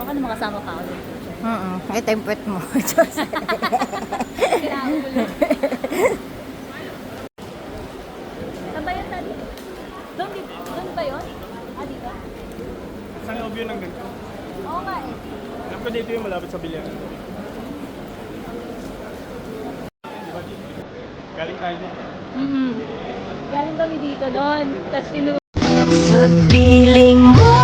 Baka na makasama pa ako ng future. Ito yung puwet mo. Kailangan ko lang. Saan ba yun, Tadi? Doon ba yun? Ah, dito? Sa loob yun ng ganito. Oo nga eh. Alam ko dito yung malapit sa bilyan. Galing tayo dito. Galing kami dito doon. Tapos Sa piling mo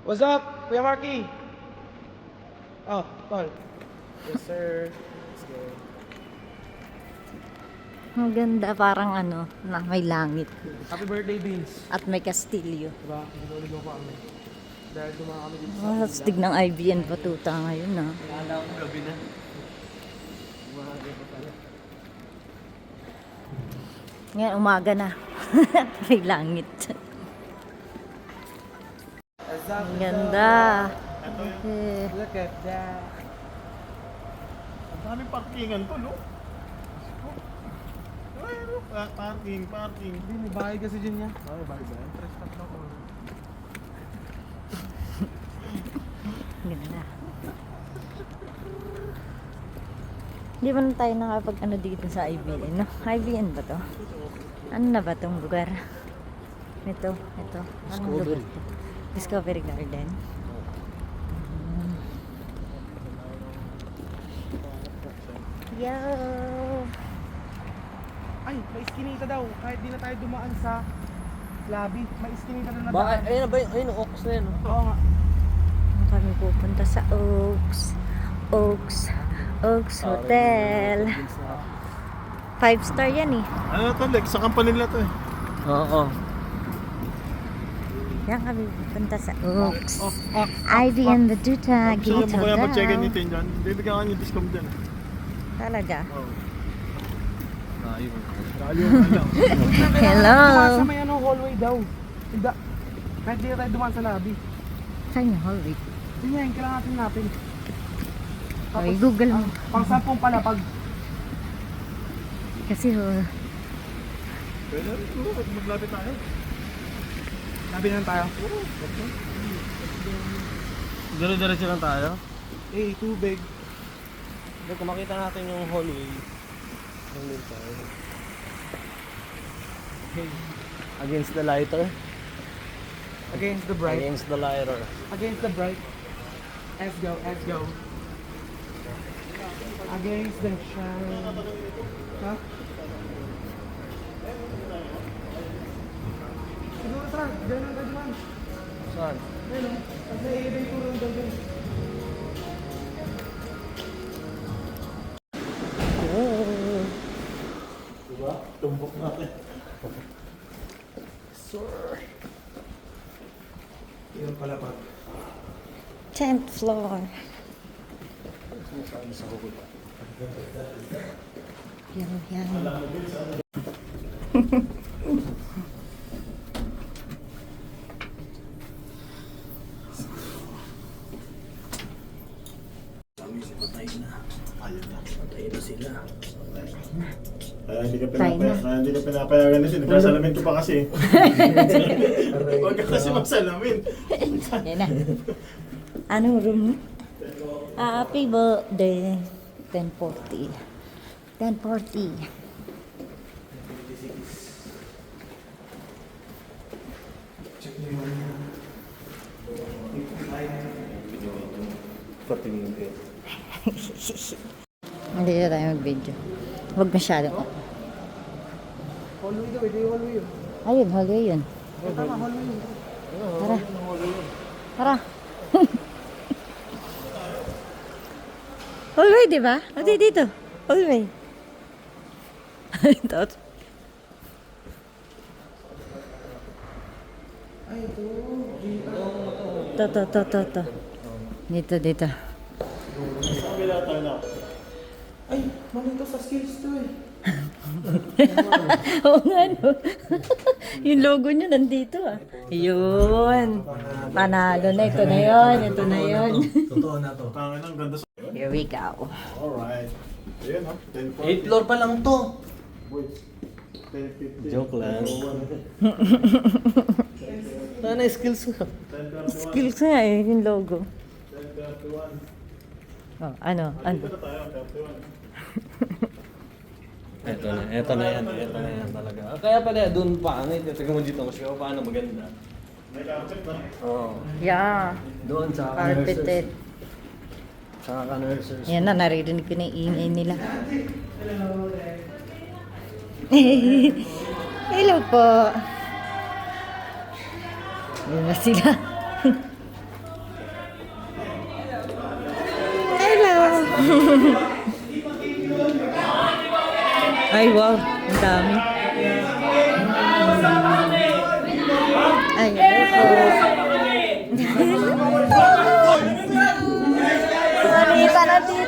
What's up, Kuya Marky? Oh, tol. Yes, sir. Let's go. Ang ganda, parang ano, na may langit. Happy birthday, Beans. At may kastilyo. Diba? Hinulog mo pa kami. Dahil dumaan kami dito Oh, astig ng IBN Batuta ngayon na. Naalala ko gabi na. Umaga pa pala. Ngayon, umaga na. May langit. Ang ganda. Okay. Look at that. Ang daming parkingan to, no? Parking. Hindi, may bahay kasi dyan yan. May bahay ba yan? Tres stop lang ko. Ang ganda. Hindi ba na tayo nakapag ano dito sa IBN? No? IBN ba to? Ano na ba tong lugar? Ito. Anong lugar to? Discovery Garden. Yo! Ay, may iskinita daw. Kahit di na tayo dumaan sa lobby, may iskinita na Bakit? Ayun na ba yun? Ayun, Oaks na yun. Oo nga. Kami pupunta sa Oaks Hotel. 5-star yan eh. Ano to, Lex? Sa company nila to eh. Oo. Yan kami pupunta sa Oaks. IBN Batuta Gusto Gate mo kaya pa-check-in Hotel. nito yun dyan? Bibigyan ka niyo discount dyan. Talaga. Oo. Ayun. Layo nga lang. Hello! Dumaan sa may ano, hallway daw. Hindi. Kahit di na tayo dumaan sa lobby. Saan yung hallway? Yun yan, kailangan natin natin. Okay, Google mo. Pang 10 palapag. Kasi Pwede rin po, maglapit tayo. Labi na tayo. Dire-diretso lang tayo. Eh, tubig. Kung makita natin yung hallway, hallway tayo. Hey. Against the lighter. Against the bright. Against the lighter. Against the bright. Let's go, let's go. Against the shine. Ha? Siguro tara, ganun ka naman. Saan? Ayun o, kasi iba yung turong daw dyan. Diba? Tumbok natin. Sir. Ilang palapag? 10th floor. Yan. Patay na sila. Kaya hindi Tayo na. pinapayagan na siya. Nagkasalamin ko pa kasi. Huwag ka kasi magsalamin. Yan na. Anong room? Happy birthday. 10:40. 10:40. Check nyo yung Patingin ko. Hindi na tayo mag-video. Huwag masyadong. hallway daw, ito yung hallway yun. Ayun, hallway yun. Tama, hallway yun. Tara. Hallway, di ba? O, dito. Hallway. Ito. Ay, ito. To. Dito. Saan kaya tayo na? Ay, mali ito sa skills to eh. Oo nga, no? Yung logo niya nandito ah. Yun. Panalo na. Ito na yun. Ito na yun. Totoo na to. Tangin ang ganda. Here we go. Alright. Ayan ha. 8th floor pa lang to. Joke lang. Sana skills mo. Skills nga eh. Yung logo. Oh, ano? Ano? Ito na yan talaga. Kaya pala doon pangit. Tingnan mo dito kasi paano maganda. Oo. Yeah. Doon sa Carpeted. Sa ka-nurses. Yan na, naririnig ko na yung ingay nila. Hello po. Yun na sila. Hello. Ay, wow. Ang dami. Ay, hello po. Anita na dito.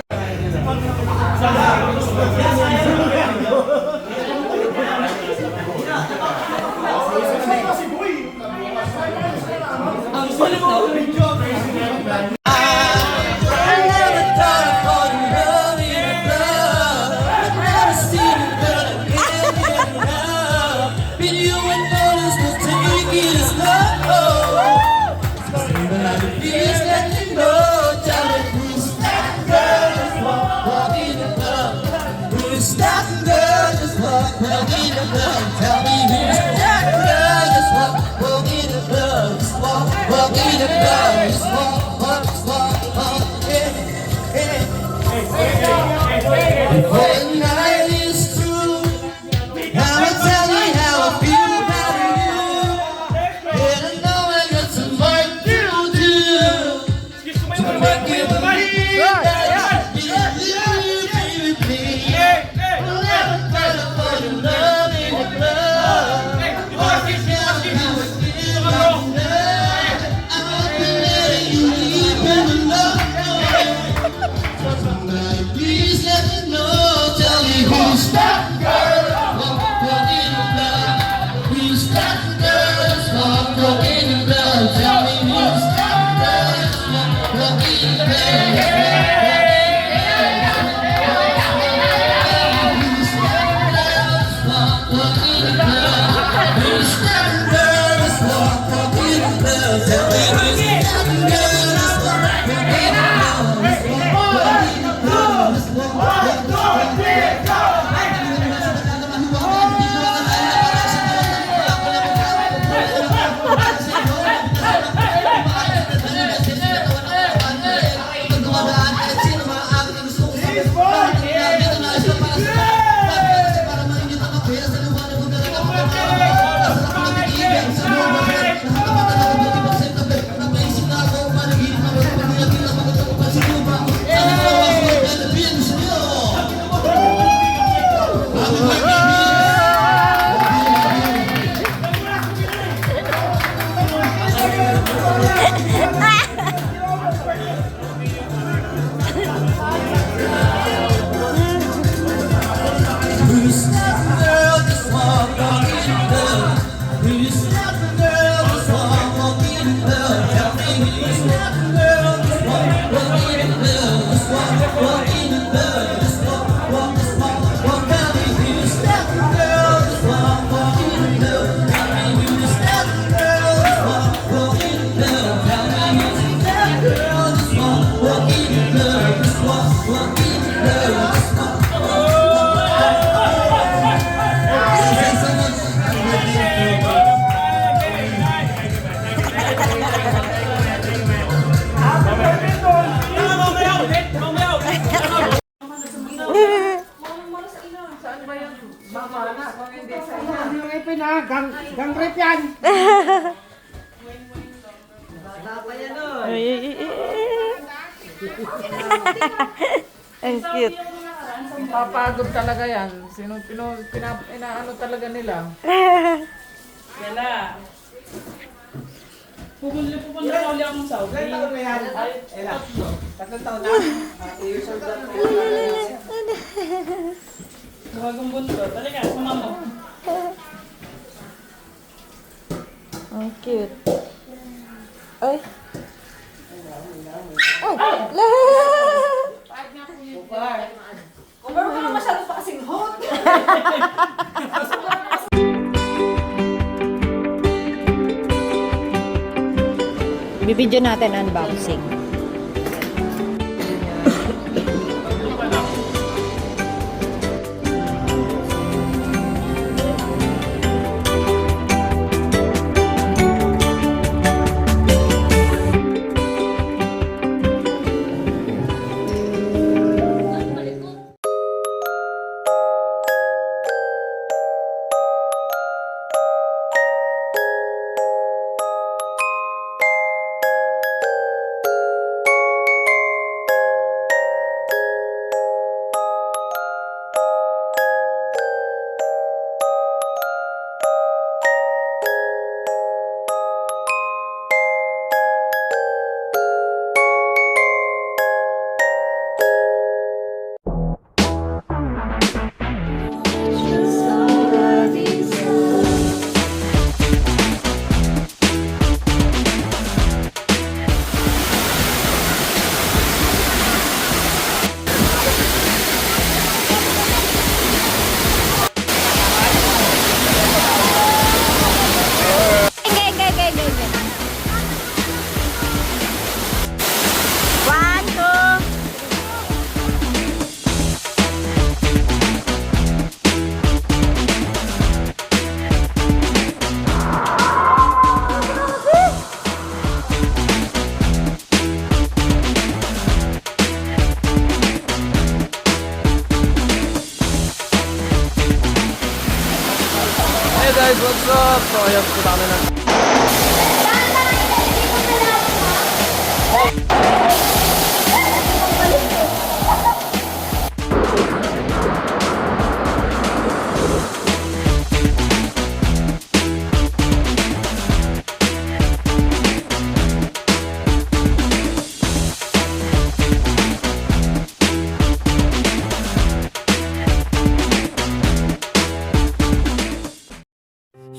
Gang rep yan! Ang cute. Papagod talaga yan. Inaano talaga nila. Pumunli po pa na uli akong Saudi. Ilan taon na yan? Ela. 3 taon na? 2 years old na. Bagong bunso. Talaga, sama mo. Ang cute. Ay. Ay! Kung meron ka na masyado pa kasing hot. Bibidyo natin unboxing. Hey guys, what's up? So ayan, punta kami ng...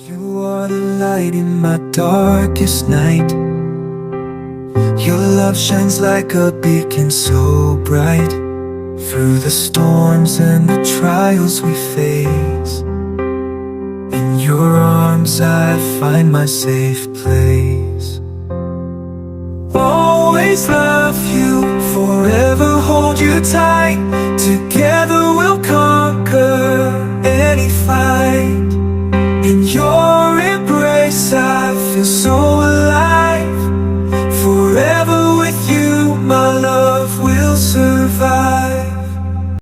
You are the light in my darkest night. Your love shines like a beacon so bright. Through the storms and the trials we face, in your arms I find my safe place. Always love you, forever hold you tight. Together we'll conquer any fight. In your embrace I feel so alive. Forever with you my love will survive.